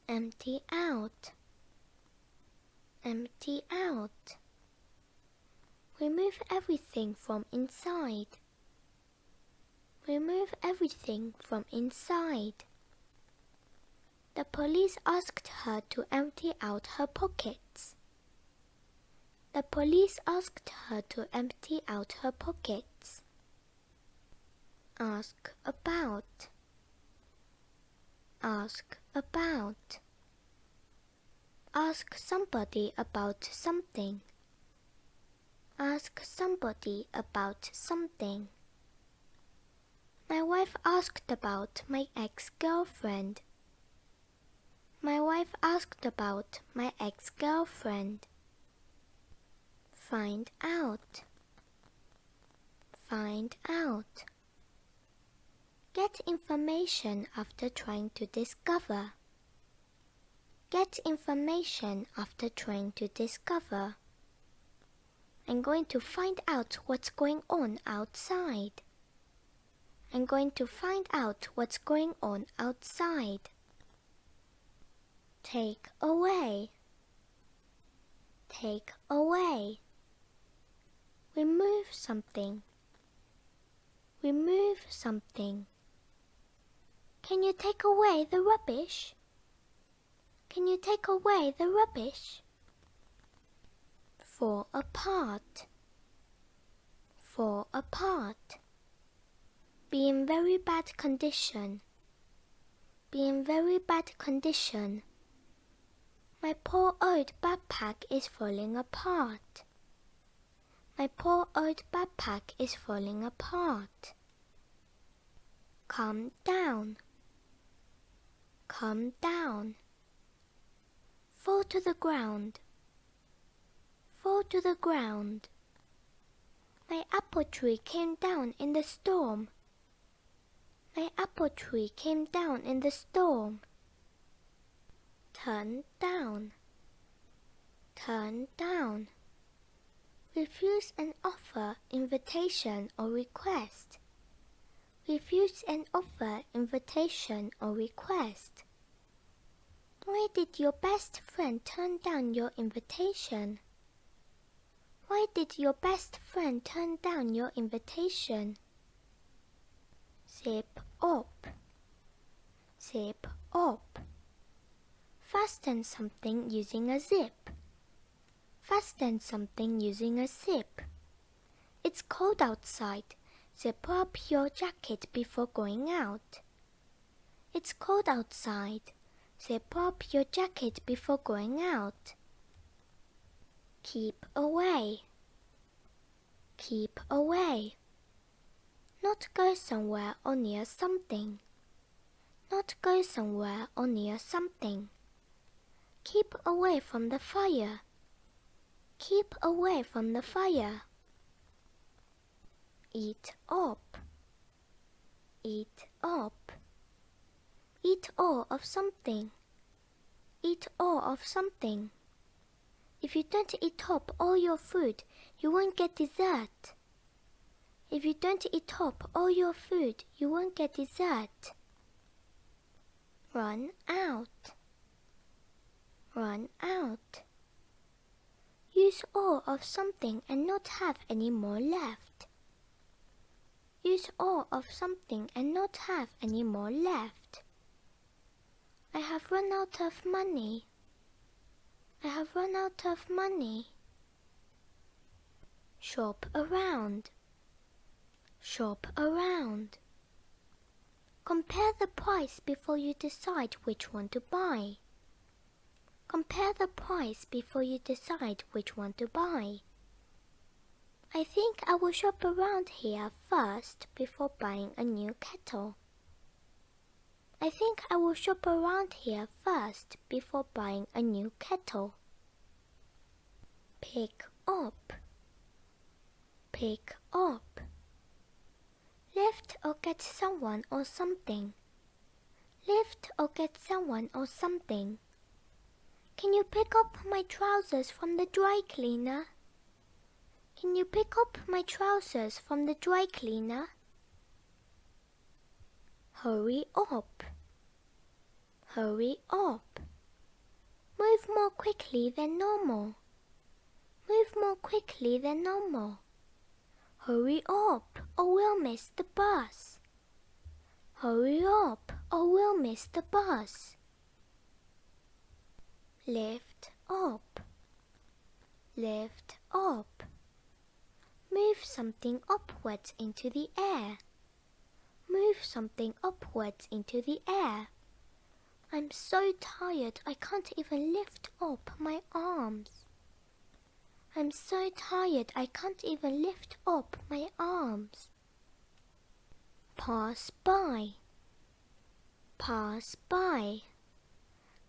Empty out. Empty out. Remove everything from inside. Remove everything from inside. The police asked her to empty out her pockets. The police asked her to empty out her pockets. Ask about. Ask about. Ask somebody about something. Ask somebody about something. My wife asked about my ex-girlfriend. My wife asked about my ex-girlfriend. Find out. Find out. Get information after trying to discover. Get information after trying to discover. I'm going to find out what's going on outside. I'm going to find out what's going on outside. Take away. Take away. Remove something. Remove something. Can you take away the rubbish? Can you take away the rubbish? Fall apart. Fall apart. Be in very bad condition. Be in very bad condition. My poor old backpack is falling apart. My poor old backpack is falling apart. Calm down. Calm down. Fall to the ground. Fall to the ground. My apple tree came down in the storm. My apple tree came down in the storm. Turn down. Turn down. Refuse an offer, invitation, or request. Refuse an offer, invitation, or request. Why did your best friend turn down your invitation? Why did your best friend turn down your invitation? Zip up. Zip up. Fasten something using a zip. Fasten something using a zip. It's cold outside. Zip up your jacket before going out. It's cold outside. Zip up your jacket before going out. Keep away. Keep away. Not go somewhere or near something. Not go somewhere or near something. Keep away from the fire. Keep away from the fire. Eat up. Eat up. Eat all of something. Eat all of something. If you don't eat up all your food, you won't get dessert. If you don't eat up all your food, you won't get dessert. Run out. Run out. Use all of something and not have any more left. Use all of something and not have any more left. I have run out of money. I have run out of money. Shop around. Shop around. Compare the price before you decide which one to buy. Compare the price before you decide which one to buy. I think I will shop around here first before buying a new kettle. I think I will shop around here first before buying a new kettle. Pick up. Pick up. Lift or get someone or something. Lift or get someone or something. Can you pick up my trousers from the dry cleaner? Can you pick up my trousers from the dry cleaner? Hurry up. Hurry up. Move more quickly than normal. Move more quickly than normal. Hurry up or we'll miss the bus. Hurry up or we'll miss the bus. Lift up. Lift up. Move something upwards into the air. Move something upwards into the air. I'm so tired I can't even lift up my arms. I'm so tired I can't even lift up my arms. Pass by. Pass by.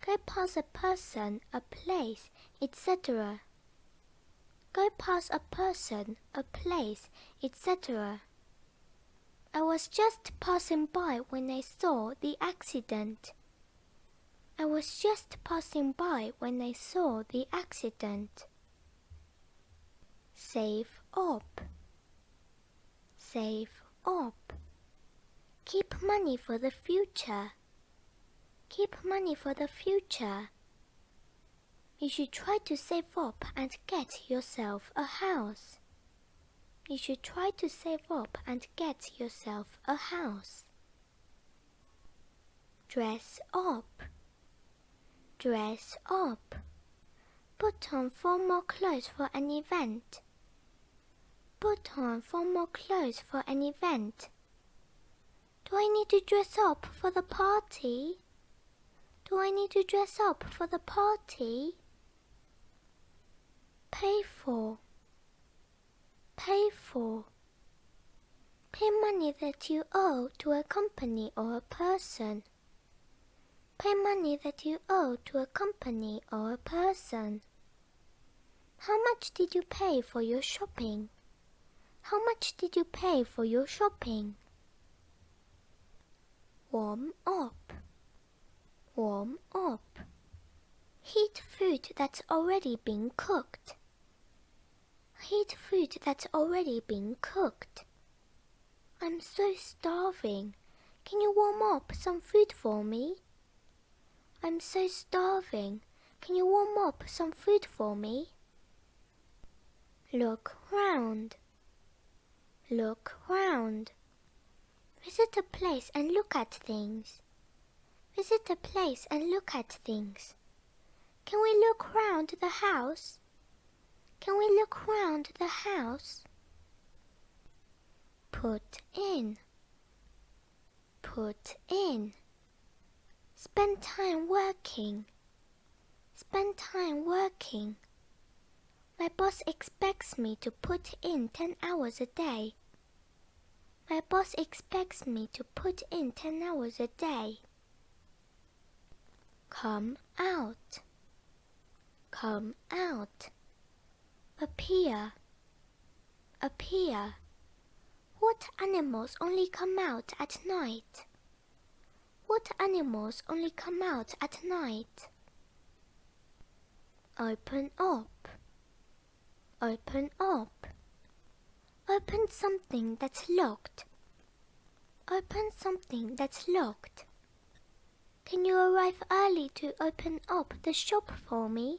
Go past a person, a place, etc. Go past a person, a place, etc. I was just passing by when I saw the accident. I was just passing by when I saw the accident. Save up. Save up. Keep money for the future. Keep money for the future. You should try to save up and get yourself a house. You should try to save up and get yourself a house. Dress up. Dress up. Put on formal clothes for an event. Put on formal clothes for an event. Do I need to dress up for the party? Do I need to dress up for the party? Pay for. Pay for. Pay money that you owe to a company or a person. Pay money that you owe to a company or a person. How much did you pay for your shopping? How much did you pay for your shopping? Warm up. Warm up. Heat food that's already been cooked. Heat food that's already been cooked. I'm so starving. Can you warm up some food for me? I'm so starving. Can you warm up some food for me? Look round. Look round. Visit a place and look at things. Visit a place and look at things. Can we look round the house? Can we look round the house? Put in. Put in. Spend time working. Spend time working. My boss expects me to put in 10 hours a day. My boss expects me to put in 10 hours a day. Come out. Come out. Appear. Appear. What animals only come out at night? What animals only come out at night? Open up. Open up. Open something that's locked. Open something that's locked. Can you arrive early to open up the shop for me?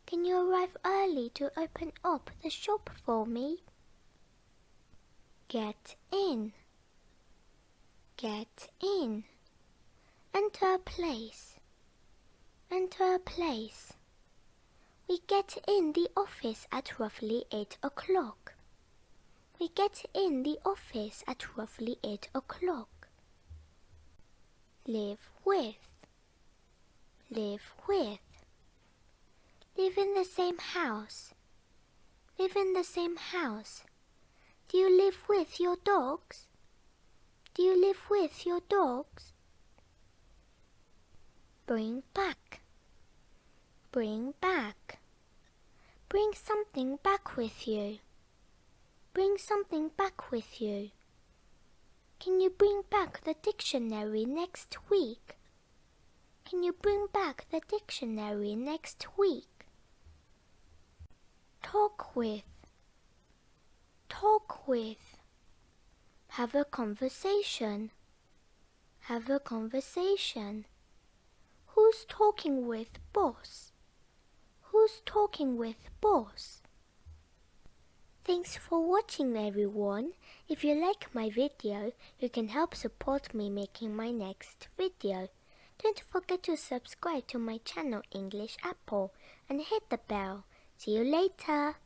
Can you arrive early to open up the shop for me? Get in. Get in. Enter a place. Enter a place. We get in the office at roughly 8 o'clock. We get in the office at roughly 8 o'clock. Live with. Live with. Live in the same house. Live in the same house. Do you live with your dogs? Do you live with your dogs? Bring back. Bring back. Bring something back with you. Bring something back with you. Can you bring back the dictionary next week? Can you bring back the dictionary next week? Talk with. Talk with. Have a conversation. Have a conversation. Who Who's talking with boss? Who's talking with boss? Thanks for watching, everyone. If you like my video, you can help support me making my next video. Don't forget to subscribe to my channel English Apple and hit the bell. See you later.